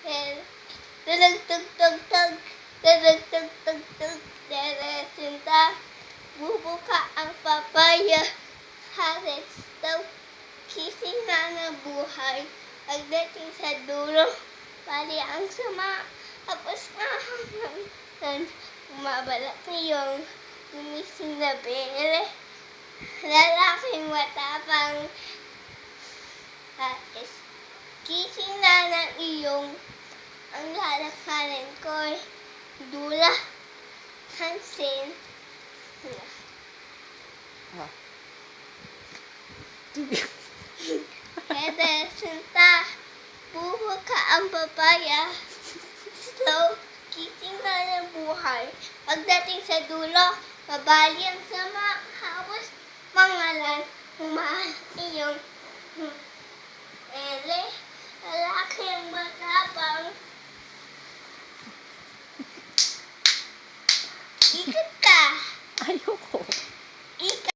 Tulog tug tug tug. Tulog tug tug tug. Dere-sinta. Bubuka ang papaya. Harvest daw. Kising na ng buhay. Pagdating sa dulo, bali ang sama. Tapos nga hanggang umabalak niyong gumising na bere. Lalaking matapang. Kising na ng iyong ang lalakarin ko'y dula. Hansin. Sinta. Bubuka ang papaya. Slow. Kising na ng buhay. Pagdating sa dulo, babali ang sama. Tapos mangalan. Humahal iyong ele. Lalaki ang matapang. Ikot ka. Ayoko.